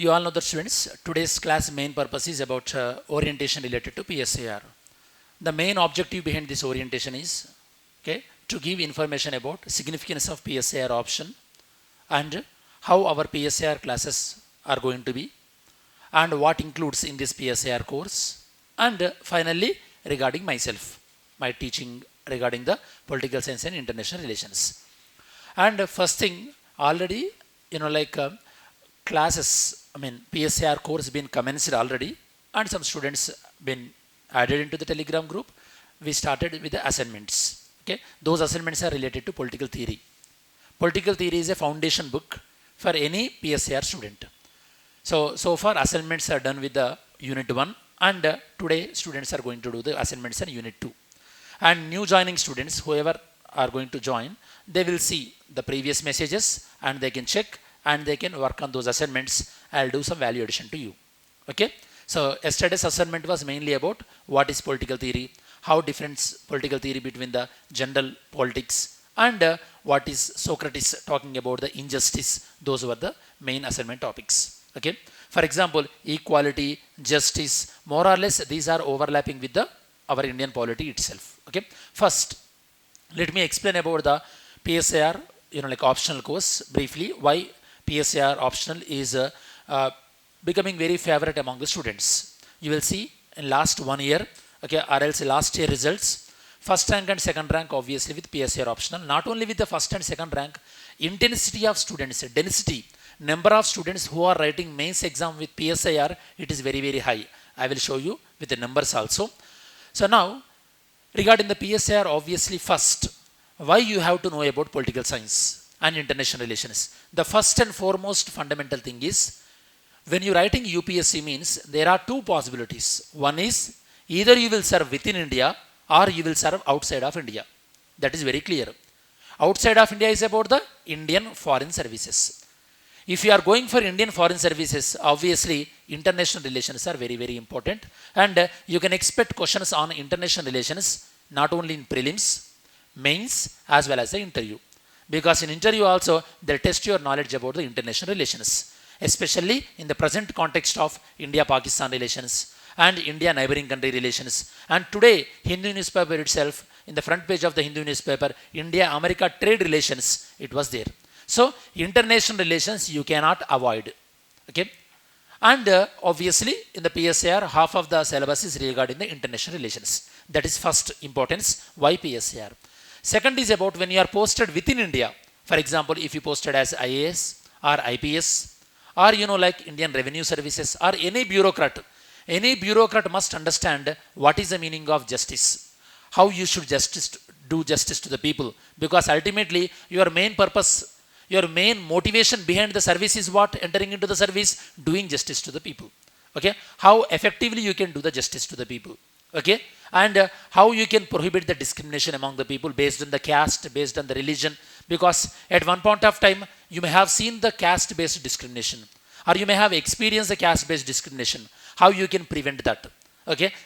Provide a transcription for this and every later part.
You all know that students, today's class main purpose is about orientation related to PSIR. The main objective behind this orientation is to give information about significance of PSIR option and how our PSIR classes are going to be and what includes in this PSIR course, and finally regarding myself, my teaching regarding the political science and international relations. And first thing, already classes, PSIR course been commenced already, and some students been added into the Telegram group. We started with the assignments. Those assignments are related to political theory. Political theory is a foundation book for any PSIR student. So far assignments are done with the unit 1, and today students are going to do the assignments in unit 2. And new joining students, whoever are going to join, they will see the previous messages and they can check and they can work on those assignments. I'll do some value addition to you. So yesterday's assignment was mainly about what is political theory, how different political theory between the general politics, and what is Socrates talking about the injustice. Those were the main assignment topics. For example, equality, justice, more or less these are overlapping with our Indian polity itself. First, let me explain about the PSIR optional course briefly, why PSIR optional is becoming very favorite among the students. You will see in last 1 year, or else last year results, first rank and second rank obviously with PSIR optional. Not only with the first and second rank, intensity of students, density, number of students who are writing mains exam with PSIR, it is very, very high. I will show you with the numbers also. So now, regarding the PSIR, obviously first, why you have to know about political science and international relations. The first and foremost fundamental thing is, when you are writing UPSC means there are two possibilities. One is either you will serve within India or you will serve outside of India. That is very clear. Outside of India is about the Indian foreign services. If you are going for Indian foreign services, obviously international relations are very, very important, and you can expect questions on international relations not only in prelims, mains as well as the interview. Because in interview also they test your knowledge about the international relations, especially in the present context of India-Pakistan relations and India neighboring country relations. And today, Hindu newspaper itself, in the front page of the Hindu newspaper, India-America trade relations, it was there. So, international relations you cannot avoid. And obviously, in the PSIR, half of the syllabus is regarding the international relations. That is first importance, why PSIR. Second is about when you are posted within India. For example, if you posted as IAS or IPS, or Indian Revenue Services, or any bureaucrat must understand what is the meaning of justice, how you should do justice to the people, because ultimately your main purpose, your main motivation behind the service is what? Entering into the service, doing justice to the people. How effectively you can do the justice to the people. And how you can prohibit the discrimination among the people based on the caste, based on the religion, because at one point of time you may have seen the caste based discrimination, or you may have experienced the caste based discrimination. How you can prevent that.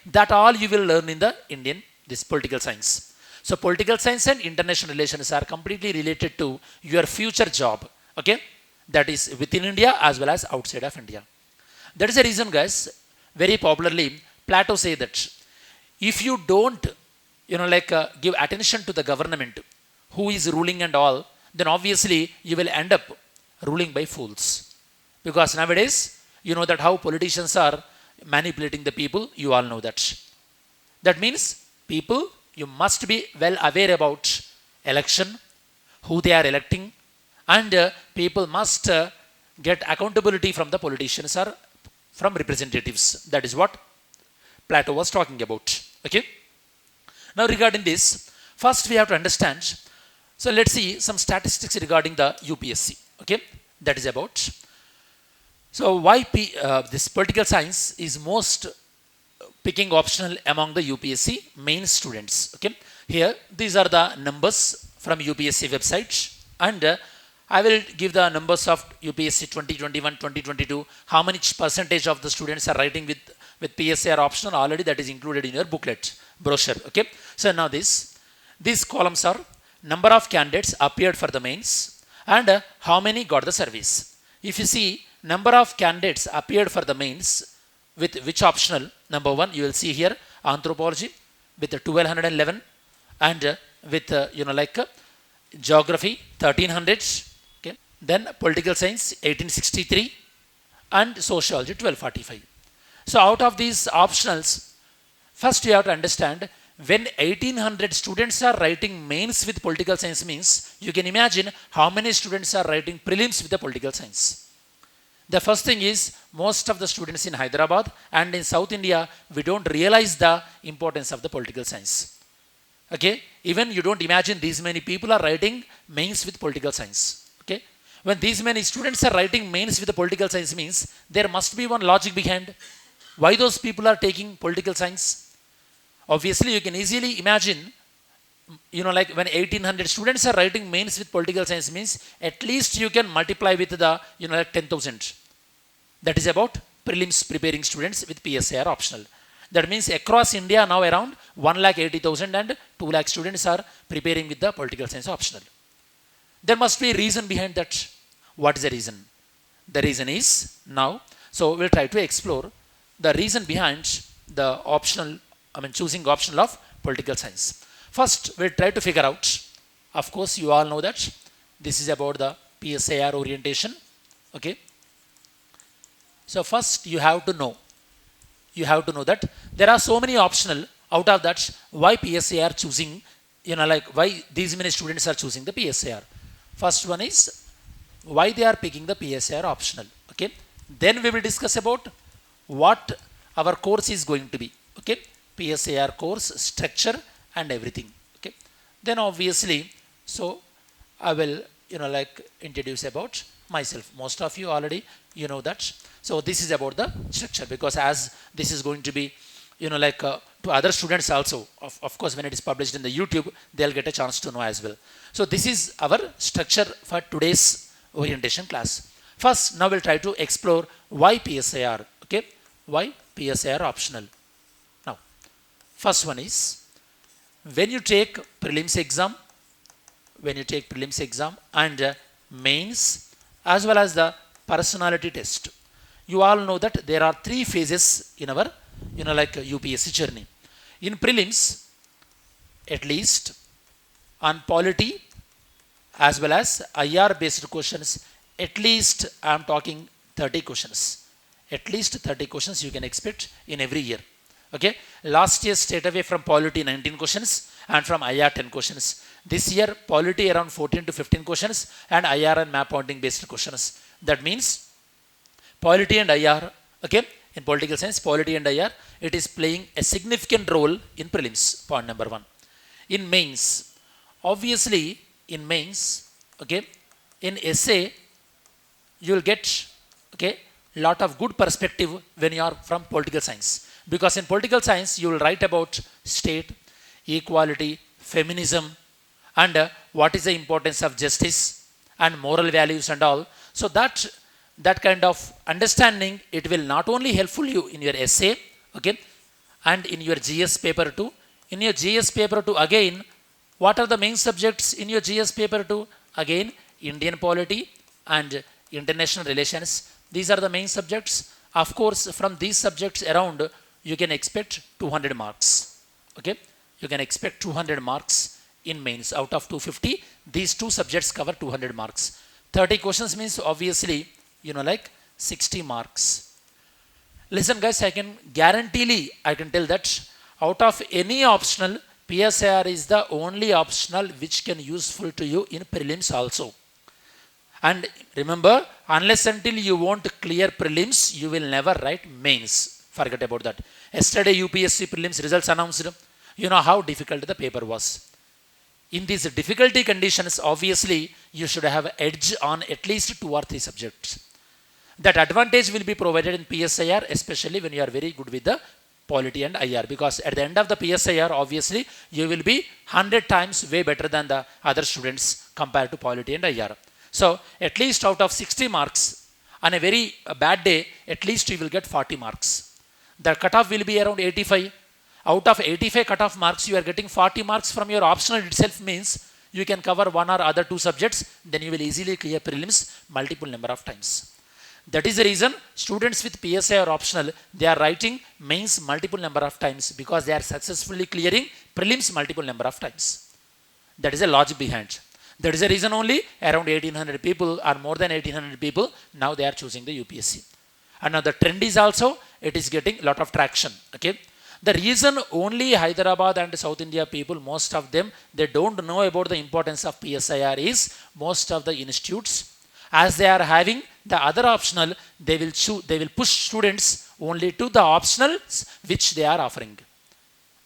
That all you will learn in the this political science. So political science and international relations are completely related to your future job. That is within India as well as outside of India. That is the reason, guys, very popularly Plato say that if you don't give attention to the government who is ruling and all, then obviously you will end up ruling by fools. Because nowadays you know that how politicians are manipulating the people. You all know that. That means people, you must be well aware about election, who they are electing, and people must get accountability from the politicians or from representatives. That is what Plato was talking about. Now regarding this, first we have to understand. So let's see some statistics regarding the UPSC. That is about. So why this political science is most picking optional among the UPSC main students. Here these are the numbers from UPSC website, and I will give the numbers of UPSC 2021, 2022. How much percentage of the students are writing with PSIR optional already? That is included in your booklet brochure. So now these columns are number of candidates appeared for the mains and how many got the service. if you see number of candidates appeared for the mains with which optional, number one, you will see here anthropology with 1211 and with geography 1300, okay, then political science 1863 and sociology 1245. So out of these optionals, first you have to understand, when 1800 students are writing mains with political science means, you can imagine how many students are writing prelims with the political science. The first thing is, most of the students in Hyderabad and in South India, we don't realize the importance of the political science. Okay, even you don't imagine these many people are writing mains with political science. Okay, when these many students are writing mains with the political science means, there must be one logic behind why those people are taking political science. Obviously, you can easily imagine, when 1800 students are writing mains with political science means, at least you can multiply with the 10,000. That is about prelims preparing students with PSIR optional. That means across India now around 1,80,000 and 2 lakh students are preparing with the political science optional. There must be a reason behind that. What is the reason? The reason is now, so we'll try to explore the reason behind the optional, choosing optional of political science. First, we'll try to figure out, of course, you all know that this is about the PSIR orientation. Okay. So first you have to know that there are so many optional. Out of that, why PSIR choosing, why these many students are choosing the PSIR. First one is why they are picking the PSIR optional. Okay. Then we will discuss about what our course is going to be. Okay. PSIR course structure and everything. Okay. Then obviously, so I will introduce about myself. Most of you already know that. So this is about the structure, because as this is going to be to other students also, of course when it is published in the YouTube, they'll get a chance to know as well. So this is our structure for today's orientation class. First, now we'll try to explore why PSIR. Okay, why PSIR optional. Now, first one is, when you take prelims exam and mains as well as the personality test, you all know that there are 3 phases in our UPSC journey. In prelims, at least on polity as well as IR based questions, at least I am talking 30 questions. At least 30 questions you can expect in every year. Okay, last year straight away from polity 19 questions and from IR 10 questions. This year polity around 14 to 15 questions and IR and map pointing based questions. That means polity and IR, okay, in political science, polity and IR, it is playing a significant role in prelims, point number 1. In mains, obviously in mains, okay, in essay, you will get, okay, lot of good perspective when you are from political science. Because in political science, you will write about state, equality, feminism, and what is the importance of justice and moral values and all. So that kind of understanding, it will not only helpful you in your essay, okay, and in your GS paper too. In your GS paper too, again, what are the main subjects in your GS paper too? Again, Indian polity and international relations. These are the main subjects. Of course, from these subjects around, you can expect 200 marks. Okay, you can expect 200 marks in mains. Out of 250, these 2 subjects cover 200 marks. 30 questions means obviously 60 marks. Listen guys, I can tell that out of any optional, PSIR is the only optional which can useful to you in prelims also. And remember, unless until you won't clear prelims, you will never write mains. Forget about that. Yesterday UPSC prelims results announced. You know how difficult the paper was. In these difficulty conditions, obviously you should have edge on at least 2 or 3 subjects. That advantage will be provided in PSIR, especially when you are very good with the polity and IR, because at the end of the PSIR, obviously you will be 100 times way better than the other students compared to polity and IR. So at least out of 60 marks, on a very bad day, at least you will get 40 marks. The cutoff will be around 85. Out of 85 cutoff marks, you are getting 40 marks from your optional itself, means you can cover 1 or other 2 subjects, then you will easily clear prelims multiple number of times. That is the reason students with PSIR optional, they are writing mains multiple number of times because they are successfully clearing prelims multiple number of times. That is a logic behind. That is the reason only around 1800 people or more than 1800 people now they are choosing the UPSC. And now the trend is also, it is getting a lot of traction. Okay. The reason only Hyderabad and South India people, most of them, they don't know about the importance of PSIR is most of the institutes, as they are having the other optional, they will push students only to the optionals which they are offering.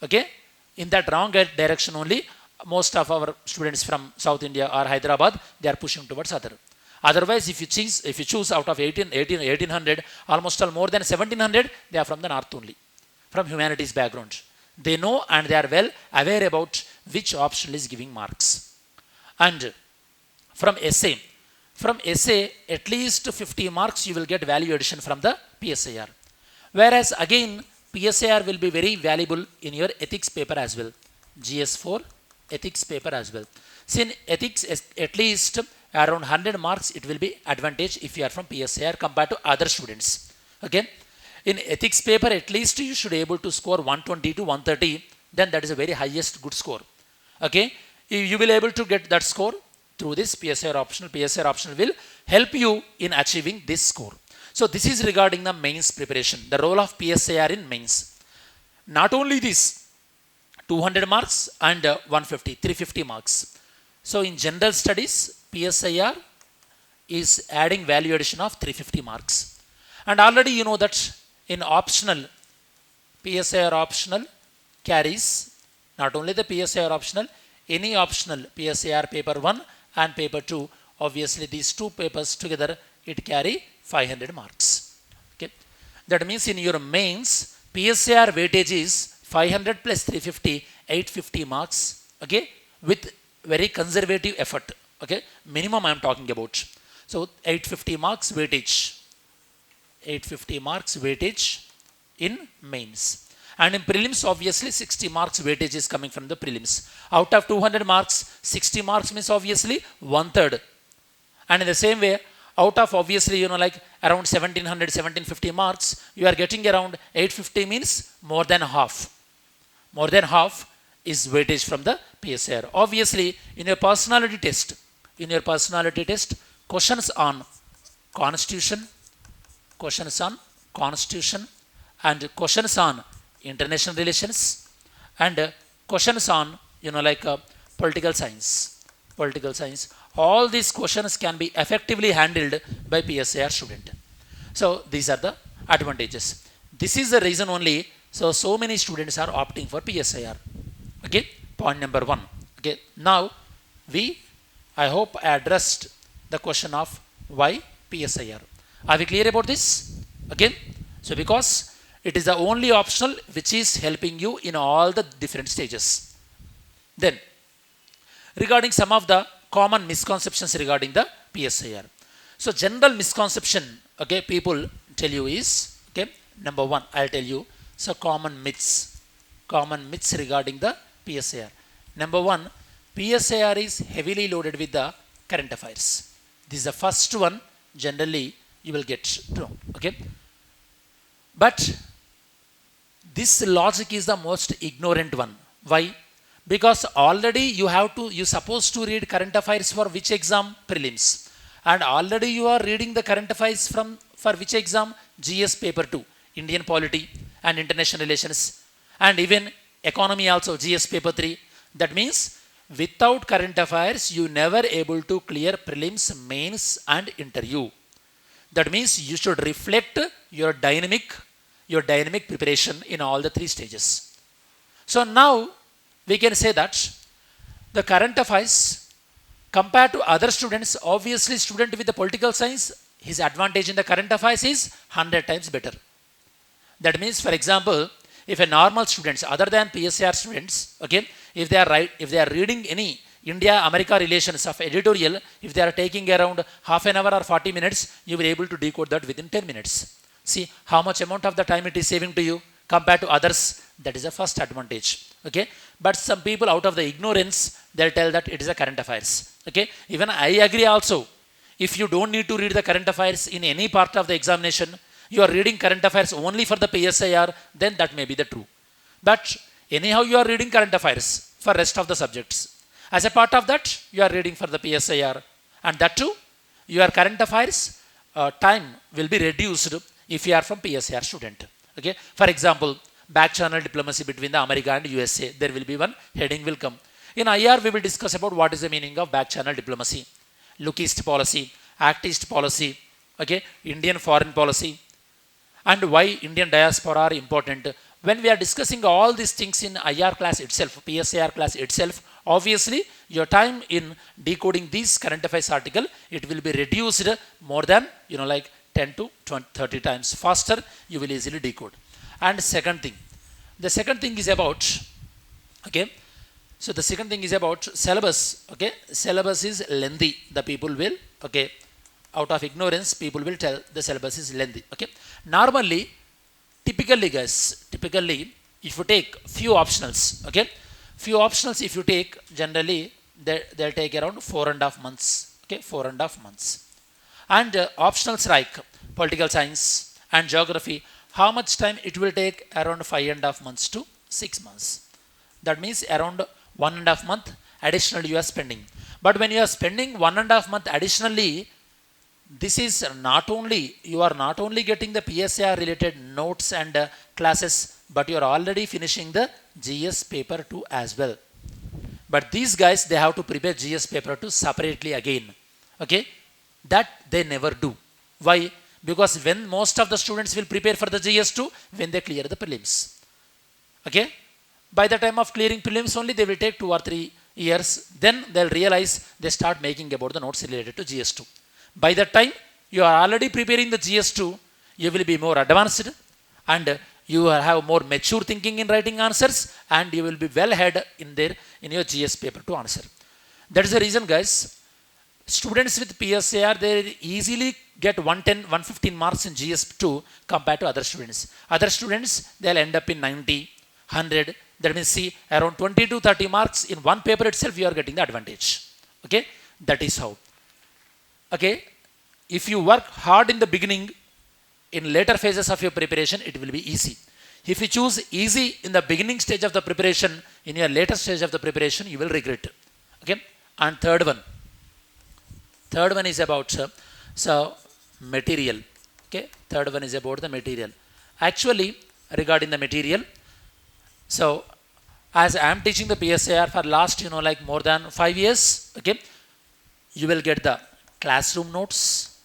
Okay. In that wrong direction only, most of our students from South India or Hyderabad, they are pushing towards other. Otherwise, if you choose out of 1800, almost all more than 1700, they are from the north only, from humanities background. They know and they are well aware about which option is giving marks. And from essay at least 50 marks you will get value addition from the PSIR. Whereas again, PSIR will be very valuable in your ethics paper as well. GS4 ethics paper as well. So in ethics, at least around 100 marks it will be advantage if you are from PSIR compared to other students. Okay. In ethics paper, at least you should be able to score 120 to 130. Then that is a very highest good score. Okay. You will be able to get that score through this PSIR optional. PSIR optional will help you in achieving this score. So this is regarding the mains preparation, the role of PSIR in mains. Not only this, 200 marks and 150, 350 marks. So in general studies, PSIR is adding value addition of 350 marks. And already you know that in optional, PSIR optional carries not only the PSIR optional, any optional PSIR paper 1 and paper 2, obviously these two papers together, it carry 500 marks. Okay. That means in your mains, PSIR weightage is 500 plus 350, 850 marks. Okay. With very conservative effort. Okay. Minimum I am talking about. So 850 marks weightage. 850 marks weightage in mains. And in prelims, obviously 60 marks weightage is coming from the prelims. Out of 200 marks, 60 marks means obviously 1/3. And in the same way, out of obviously, like around 1700, 1750 marks, you are getting around 850 means more than half. More than half is weightage from the PSIR. Obviously, in your personality test, questions on constitution, and questions on international relations, and questions on political science. All these questions can be effectively handled by PSIR student. So these are the advantages. This is the reason only so many students are opting for PSIR. Okay, point number 1. Okay, now I hope I addressed the question of why PSIR. Are we clear about this? Okay, so because it is the only optional which is helping you in all the different stages. Then, regarding some of the common misconceptions regarding the PSIR. So, general misconception, okay, people tell you is, okay, number 1, I'll tell you. So, common myths regarding the PSIR. Number 1, PSIR is heavily loaded with the current affairs. This is the first one, generally you will get to know, okay. But this logic is the most ignorant one. Why? Because already you're supposed to read current affairs for which exam? Prelims. And already you are reading the current affairs for which exam? GS paper 2, Indian polity and international relations, and even economy also, GS paper 3. That means without current affairs, you never able to clear prelims, mains and interview. That means you should reflect your dynamic preparation in all the 3 stages. So now we can say that the current affairs compared to other students, obviously student with the political science, his advantage in the current affairs is 100 times better. That means, for example, if a normal students other than PSIR students, okay, if they are reading any India-America relations of editorial, if they are taking around half an hour or 40 minutes, you will be able to decode that within 10 minutes. See how much amount of the time it is saving to you compared to others. That is the first advantage. Okay. But some people out of the ignorance, they'll tell that it is a current affairs. Okay. Even I agree also. If you don't need to read the current affairs in any part of the examination, you are reading current affairs only for the PSIR, then that may be the true. But anyhow you are reading current affairs for rest of the subjects. As a part of that, you are reading for the PSIR, and that too, your current affairs time will be reduced if you are from PSIR student. Okay. For example, back channel diplomacy between the America and USA, there will be one heading will come. In IR, we will discuss about what is the meaning of back channel diplomacy, look east policy, act east policy, okay, Indian foreign policy, and why Indian diaspora are important. When we are discussing all these things in IR class itself, PSIR class itself, obviously your time in decoding these current affairs article, it will be reduced more than, like 10 to 20, 30 times faster, you will easily decode. And the second thing is about, okay, so the second thing is about syllabus. Okay, syllabus is lengthy. The people will, okay, out of ignorance, people will tell the syllabus is lengthy. Okay, normally, typically guys, if you take few optionals, okay, few optionals if you take, generally they'll take around 4.5 months. Okay, 4.5 months. And optionals like political science and geography, how much time it will take? Around 5.5 months to 6 months. That means around 1.5 month additionally you are spending. But when you are spending 1.5 month additionally, this is not only, you are not only getting the PSIR related notes and classes, but you are already finishing the GS paper 2 as well. But these guys, they have to prepare GS paper 2 separately again. Okay, that they never do. Why? Because when most of the students will prepare for the GS 2 when they clear the prelims. Okay, by the time of clearing prelims only, they will take 2 or 3 years. Then they'll realize, they start making about the notes related to GS 2. By that time, you are already preparing the GS 2, you will be more advanced, and you have more mature thinking in writing answers, and you will be well ahead in your GS paper 2 answer. That is the reason, guys, students with PSIR, they easily get 110, 115 marks in GS 2 compared to other students. Other students, they'll end up in 90, 100. That means, see, around 20 to 30 marks in one paper itself, you are getting the advantage. Okay, that is how. Okay, if you work hard in the beginning, in later phases of your preparation, it will be easy. If you choose easy in the beginning stage of the preparation, in your later stage of the preparation, you will regret. Okay, and third one is about material. Okay, third one is about the material. Actually, regarding the material, so as I am teaching the PSIR for last, like more than 5 years, okay, you will get the classroom notes,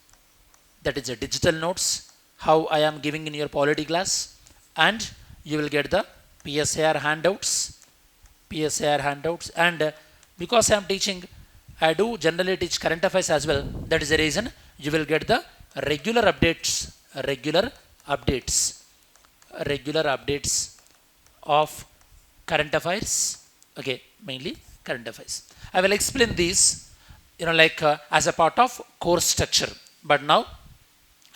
that is the digital notes, how I am giving in your polity class, and you will get the PSIR handouts, and because I am teaching, I do generally teach current affairs as well. That is the reason you will get the regular updates of current affairs. Okay, mainly current affairs. I will explain these, as a part of course structure. But now,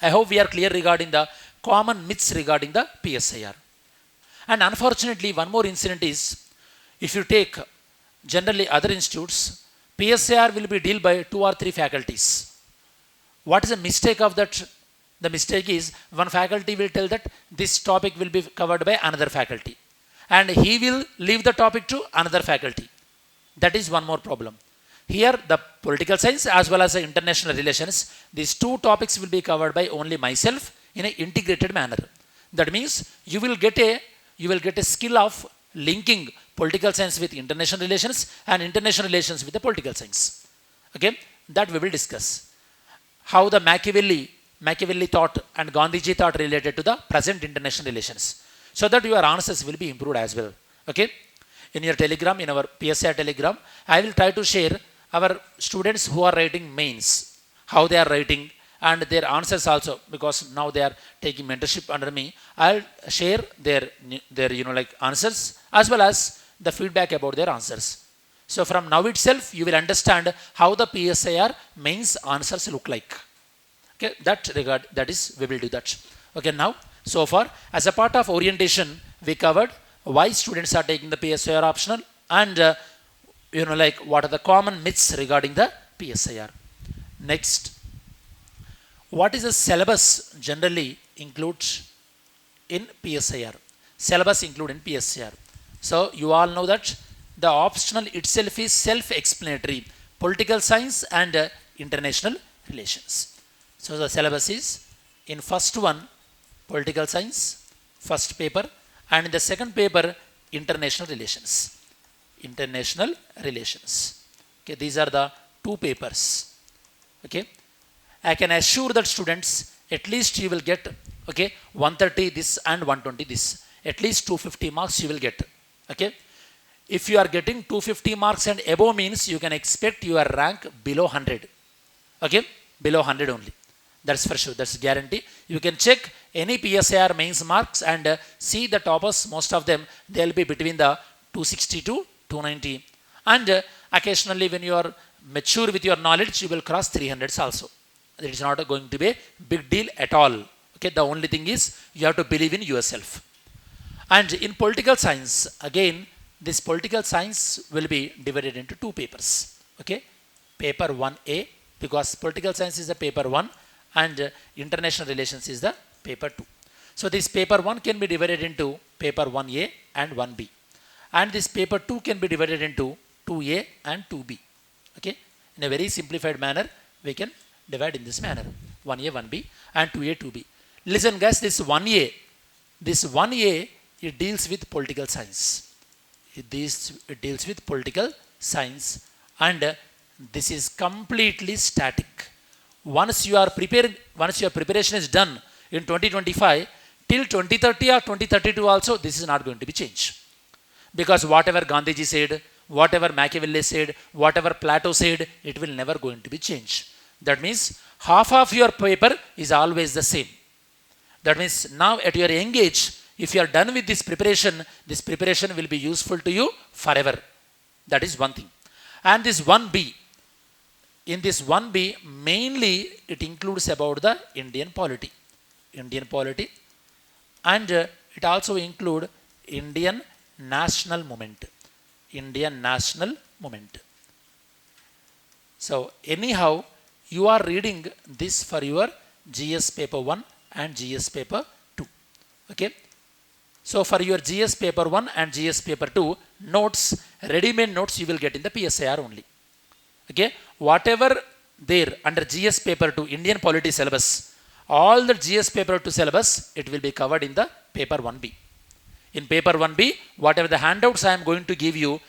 I hope we are clear regarding the common myths regarding the PSIR. And unfortunately, one more incident is, if you take generally other institutes, PSIR will be dealt by 2 or 3 faculties. What is the mistake of that? The mistake is, one faculty will tell that this topic will be covered by another faculty, and he will leave the topic to another faculty. That is one more problem. Here, the political science as well as the international relations, these 2 topics will be covered by only myself in an integrated manner. That means you will get a skill of linking political science with international relations and international relations with the political science. Okay, that we will discuss. How the Machiavelli thought and Gandhiji thought related to the present international relations, so that your answers will be improved as well. Okay, in your telegram, in our PSIR telegram, I will try to share our students who are writing mains, how they are writing, and their answers also, because now they are taking mentorship under me. I'll share their answers as well as the feedback about their answers. So from now itself, you will understand how the PSIR mains answers look like. Okay, that is, we will do that. Okay, now, so far, as a part of orientation, we covered why students are taking the PSIR optional, and what are the common myths regarding the PSIR. Next, What is the syllabus generally includes in PSIR? Syllabus include in PSIR. So you all know that the optional itself is self-explanatory, political science and international relations. So the syllabus is in first one political science, first paper, and in the second paper international relations. International relations. Okay, these are the two papers. Okay, I can assure that students at least you will get 130 this and 120 this. At least 250 marks you will get. Okay, if you are getting 250 marks and above means you can expect your rank below 100. Okay, below 100 only. That's for sure. That's guarantee. You can check any PSIR mains marks and see the toppers. Most of them they will be between the 260 to 290. And occasionally when you are mature with your knowledge, you will cross 300s also. It is not going to be a big deal at all. Okay, the only thing is you have to believe in yourself. And in political science, again, this political science will be divided into two papers. Okay, paper 1A, because political science is the paper 1 and international relations is the paper 2. So this paper 1 can be divided into paper 1A and 1B. And this paper 2 can be divided into 2A and 2B. Okay, in a very simplified manner, we can divide in this manner, 1A, 1B and 2A, 2B. Listen guys, this 1A, it deals with political science. It deals with political science and this is completely static. Once your preparation is done in 2025, till 2030 or 2032 also, this is not going to be changed. Because whatever Gandhiji said, whatever Machiavelli said, whatever Plato said, it will never going to be changed. That means half of your paper is always the same. That means now at your young age, if you are done with this preparation will be useful to you forever. That is one thing. And this 1B, in this 1B, mainly it includes about the Indian polity. And it also include Indian national movement. So anyhow, you are reading this for your GS paper 1 and GS paper 2. Okay. So for your GS paper 1 and GS paper 2 notes, ready-made notes you will get in the PSIR only. Okay, whatever there under GS paper 2 Indian polity syllabus, all the GS paper 2 syllabus, it will be covered in the paper 1B. In paper 1B, whatever the handouts I am going to give you,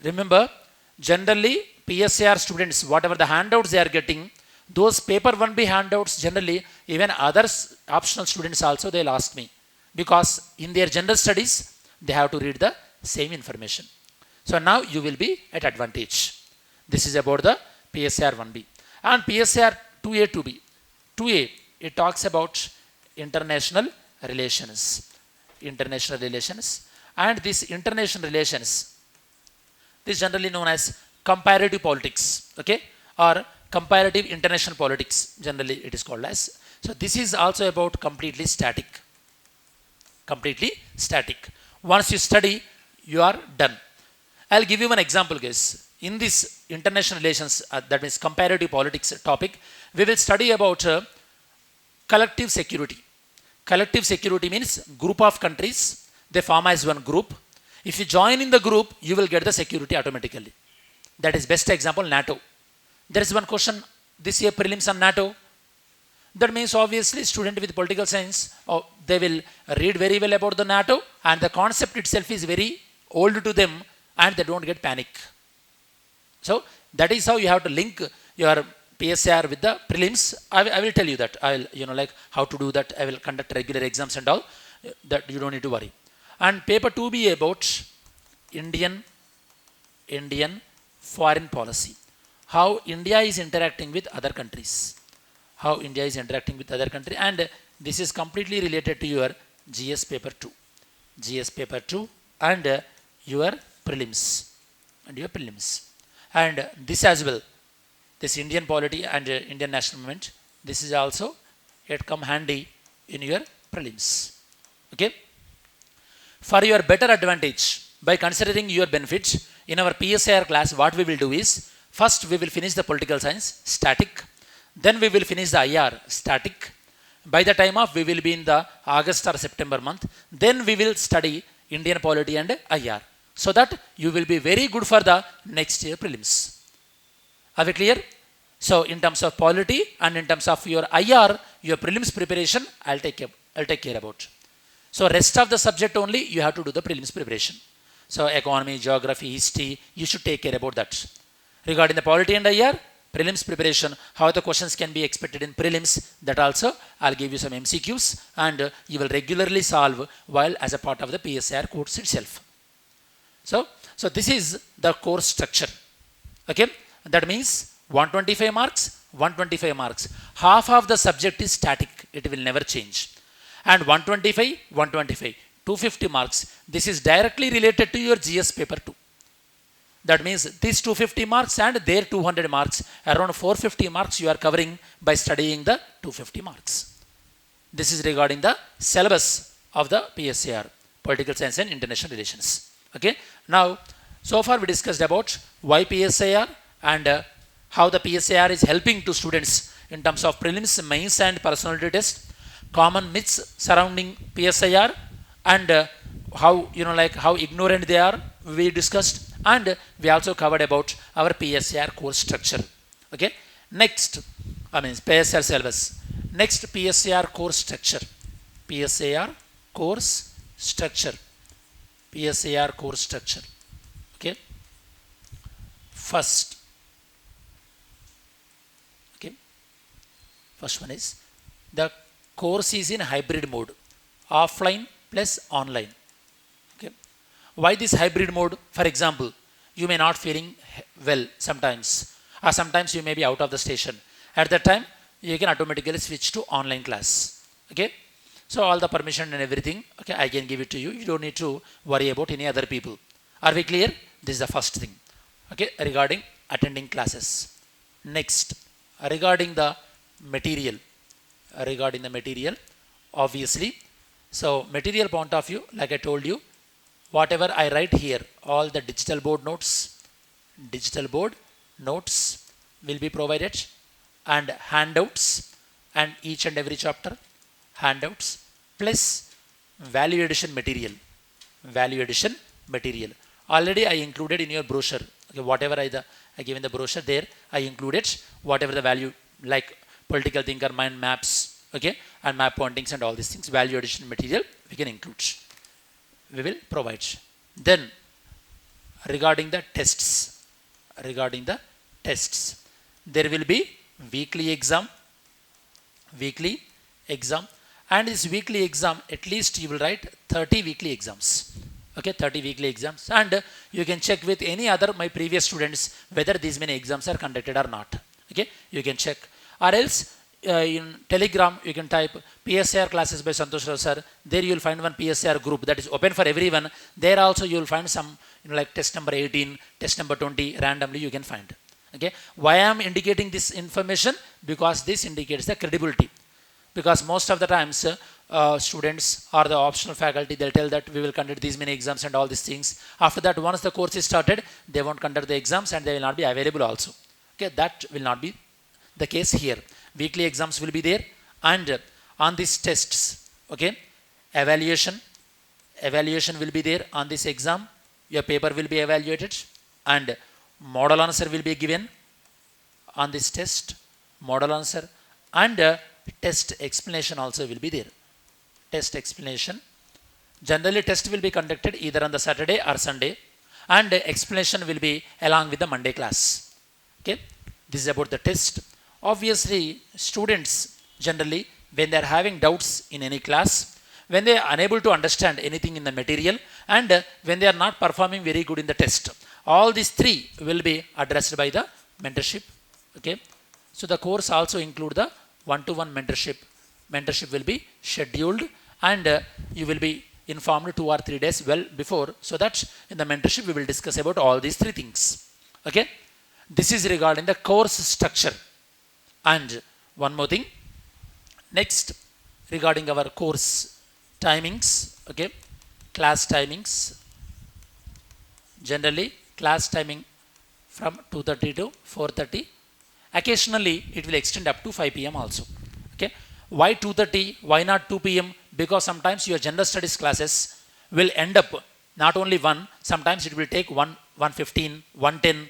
remember generally PSIR students, whatever the handouts they are getting, those paper 1B handouts generally even others optional students also they'll ask me, because in their general studies they have to read the same information. So now you will be at advantage. This is about the PSIR 1B. And PSIR 2A, 2B. 2A, it talks about international relations. And this international relations, this is generally known as comparative politics. Okay, or comparative international politics, generally it is called as. So this is also about completely static. Once you study, you are done. I'll give you one example, guys. In this international relations, that means comparative politics topic, we will study about collective security. Collective security means group of countries, they form as one group. If you join in the group, you will get the security automatically. That is best example, NATO. There is one question this year prelims on NATO. That means obviously student with political science, they will read very well about the NATO and the concept itself is very old to them and they don't get panic. So that is how you have to link your PSIR with the prelims. I will tell you that. I will, like how to do that. I will conduct regular exams and all. That you don't need to worry. And paper 2B about Indian foreign policy. How India is interacting with other countries. And this is completely related to your GS paper 2. And your prelims. And this as well, this Indian polity and Indian national movement, this is also it come handy in your prelims. Okay, for your better advantage, by considering your benefits, in our PSIR class what we will do is, first we will finish the political science static, Then we will finish the IR static. By the time of we will be in the August or September month, then we will study Indian polity and IR, so that you will be very good for the next year prelims. Are we clear? So in terms of polity and in terms of your IR, your prelims preparation, I'll take care about. So rest of the subject only you have to do the prelims preparation. So economy, geography, history, you should take care about that. Regarding the polity and IR, prelims preparation, how the questions can be expected in prelims, that also I'll give you some MCQs and you will regularly solve while as a part of the PSIR course itself. So this is the course structure. Okay, that means 125 marks, 125 marks. Half of the subject is static, it will never change. And 125, 125, 250 marks. This is directly related to your GS paper 2. That means these 250 marks and their 200 marks, around 450 marks you are covering by studying the 250 marks. This is regarding the syllabus of the PSIR, Political Science and International Relations. Okay. Now, so far we discussed about why PSIR and how the PSIR is helping to students in terms of prelims, mains and personality test, common myths surrounding PSIR and how how ignorant they are, we discussed, and we also covered about our PSIR course structure. Okay. Next, PSIR syllabus. Next, PSIR course structure. PSIR course structure. PSIR course structure. Okay. First one is the course is in hybrid mode, offline plus online. Okay. Why this hybrid mode? For example, you may not feeling well sometimes, or sometimes you may be out of the station. At that time, you can automatically switch to online class. Okay. So all the permission and everything, okay, I can give it to you. You don't need to worry about any other people. Are we clear? This is the first thing. Okay, regarding attending classes. Next, regarding the material. Obviously, so material point of view, like I told you, whatever I write here, all the digital board notes will be provided, and handouts, and each and every chapter handouts plus value addition material. Already I included in your brochure. Okay, whatever I give in the brochure there, I included whatever the value, like political thinker, mind maps, okay, and map pointings and all these things, value addition material we can include. We will provide. Then regarding the tests, there will be weekly exam, and this weekly exam, at least you will write 30 weekly exams. Okay, 30 weekly exams, and you can check with any other my previous students whether these many exams are conducted or not. Okay, you can check, or else in Telegram you can type PSIR classes by Santhosh Rao Sir. There you will find one PSIR group that is open for everyone. There also you will find some like test number 18, test number 20, randomly you can find. Okay, why I am indicating this information? Because this indicates the credibility. Because most of the times students or the optional faculty, they'll tell that we will conduct these many exams and all these things. After that, once the course is started, they won't conduct the exams and they will not be available also. Okay, that will not be the case here. Weekly exams will be there, and on these tests, okay, evaluation will be there on this exam. Your paper will be evaluated, and model answer will be given on this test, model answer, and test explanation also will be there. Test explanation. Generally, test will be conducted either on the Saturday or Sunday, and explanation will be along with the Monday class. Okay, this is about the test. Obviously, students generally, when they are having doubts in any class, when they are unable to understand anything in the material, and when they are not performing very good in the test, all these three will be addressed by the mentorship. Okay, so the course also include the one-to-one mentorship. Mentorship will be scheduled, and you will be informed 2 or 3 days well before, so that in the mentorship we will discuss about all these three things. Okay, this is regarding the course structure. And one more thing, next, regarding our course timings. Okay, class timings. Generally, class timing from 2:30 to 4:30, Occasionally it will extend up to 5 p.m. also. Okay, why 2:30, why not 2 p.m.? Because sometimes your general studies classes will end up not only one, sometimes it will take 1:15, 1:10.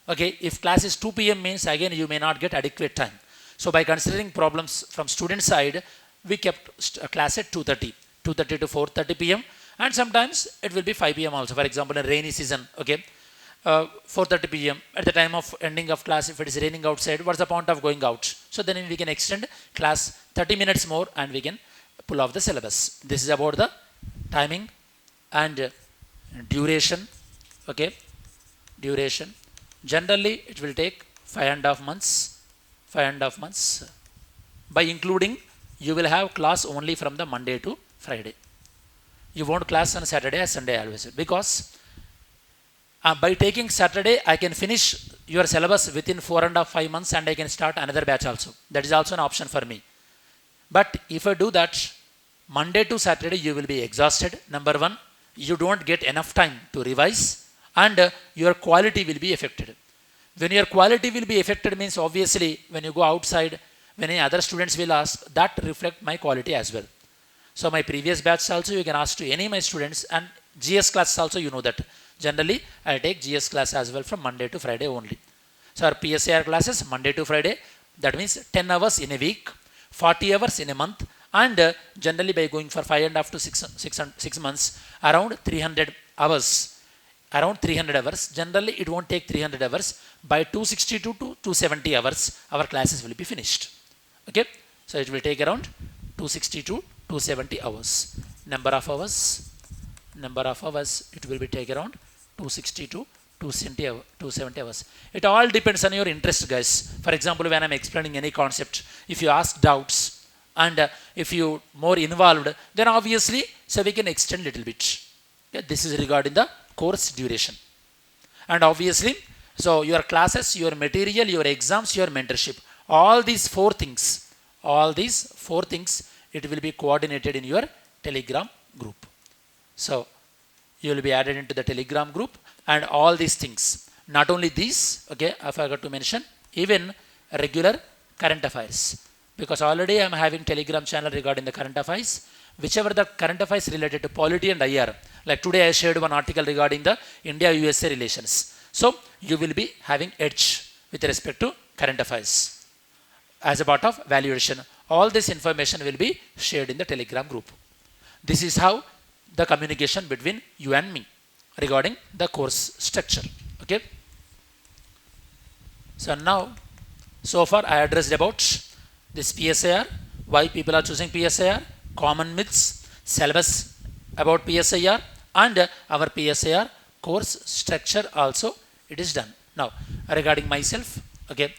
Okay, if class is 2 p.m. means again you may not get adequate time. So by considering problems from student side, we kept class at 2:30, 2:30 to 4:30 p.m. and sometimes it will be 5 p.m. also. For example, in rainy season, okay, 4:30 p.m. at the time of ending of class, if it is raining outside, what's the point of going out? So then we can extend class 30 minutes more and we can pull off the syllabus. This is about the timing and duration. Okay, duration. Generally, it will take 5.5 months. 5.5 months. By including, you will have class only from the Monday to Friday. You won't class on Saturday or Sunday always, because by taking Saturday, I can finish your syllabus within 4.5 months and I can start another batch also. That is also an option for me. But if I do that, Monday to Saturday, you will be exhausted. Number one, you don't get enough time to revise and your quality will be affected. When your quality will be affected means obviously when you go outside, when any other students will ask, that reflect my quality as well. So my previous batch also you can ask to any of my students, and GS class also you know that. Generally, I take GS class as well from Monday to Friday only. So our PSIR classes Monday to Friday, that means 10 hours in a week, 40 hours in a month, and generally by going for 5.5 to 6 months, around 300 hours. Around 300 hours. Generally, it won't take 300 hours. By 262 to 270 hours, our classes will be finished. Okay, so it will take around 260 to 270 hours. Number of hours, it will be take around 260 to 270 hours. It all depends on your interest, guys. For example, when I'm explaining any concept, if you ask doubts and if you more involved, then obviously, so we can extend little bit. Okay, this is regarding the course duration. And obviously, so your classes, your material, your exams, your mentorship, all these four things, it will be coordinated in your Telegram group. So you will be added into the Telegram group, and all these things, not only these, okay, I forgot to mention, even regular current affairs, because already I am having Telegram channel regarding the current affairs. Whichever the current affairs related to polity and IR, like today I shared one article regarding the India-USA relations. So you will be having edge with respect to current affairs as a part of valuation. All this information will be shared in the Telegram group. This is how the communication between you and me regarding the course structure. Okay. So now, so far I addressed about this PSIR, why people are choosing PSIR, common myths, syllabus about PSIR, and our PSIR course structure also it is done. Now regarding myself, okay,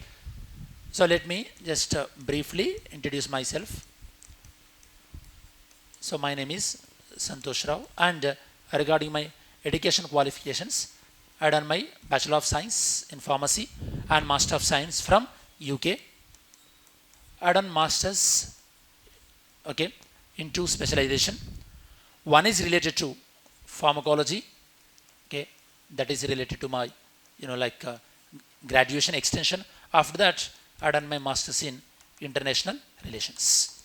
so let me just briefly introduce myself. So my name is Santhosh Rao, and regarding my education qualifications, I done my Bachelor of Science in Pharmacy and Master of Science from UK. I done Masters, okay, in two specialization. One is related to pharmacology, okay, that is related to my, graduation extension. After that, I done my Masters in international relations,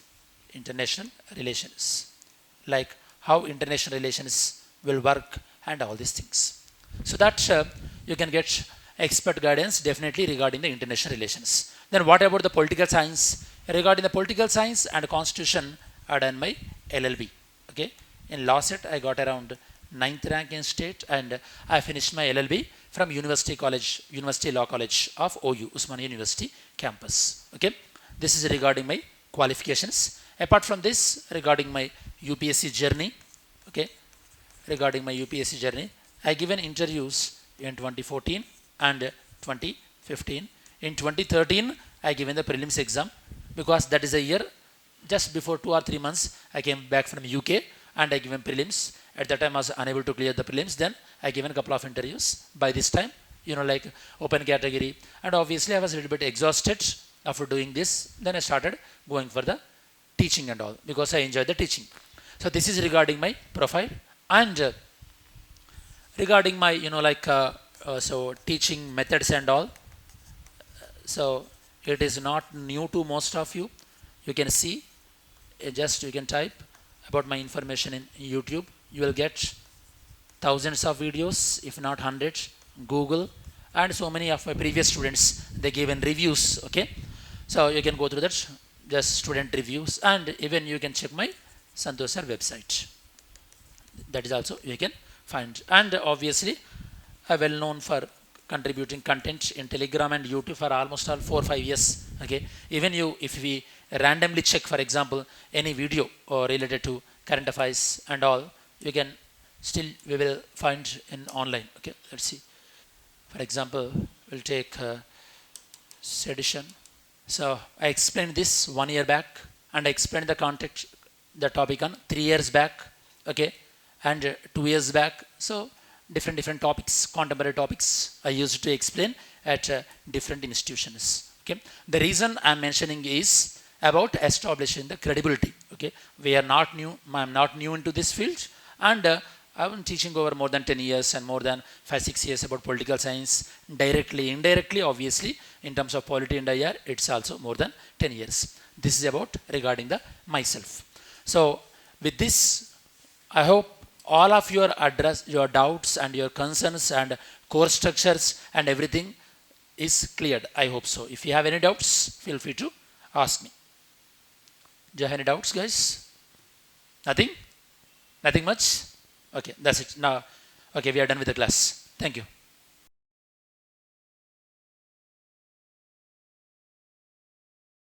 like how international relations will work and all these things. So that you can get expert guidance definitely regarding the international relations. Then what about the political science? Regarding the political science and constitution, I done my LLB. Okay, in law set I got around 9th rank in state, and I finished my LLB from University Law College of OU, Usmania University campus. Okay, this is regarding my qualifications. Apart from this, regarding my UPSC journey, okay, regarding my UPSC journey, I given interviews in 2014 and 2015. In 2013, I given the prelims exam, because that is a year just before 2 or 3 months I came back from UK and I given prelims. At that time I was unable to clear the prelims. Then I given a couple of interviews. By this time, like open category, and obviously I was a little bit exhausted after doing this. Then I started going for the teaching and all, because I enjoy the teaching. So this is regarding my profile, and regarding my so teaching methods and all. So It is not new to most of you. You can see, just you can type about my information in YouTube. You will get thousands of videos, if not hundreds. Google, and so many of my previous students, they given reviews. Okay, so you can go through that, just student reviews, and even you can check my Santhosh Sir website. That is also you can find. And obviously well known for contributing content in Telegram and YouTube for almost all 4 or 5 years. Okay, even you, if we randomly check, for example, any video or related to current affairs and all, you can still, we will find in online. Okay, let's see. For example, we'll take sedition. So I explained this 1 year back, and I explained the context, the topic on 3 years back. Okay, and 2 years back. So different topics, contemporary topics I used to explain at different institutions. Okay, the reason I'm mentioning is about establishing the credibility. Okay, we are not new. I'm not new into this field, and I've been teaching over more than 10 years and more than 5-6 years about political science, directly, indirectly, obviously, in terms of polity and IR, it's also more than 10 years. This is about regarding the myself. So with this, I hope all of your address, your doubts and your concerns and course structures and everything is cleared. I hope so. If you have any doubts, feel free to ask me. Do you have any doubts, guys? Nothing? Nothing much? Okay, that's it. Now, okay, we are done with the class. Thank you.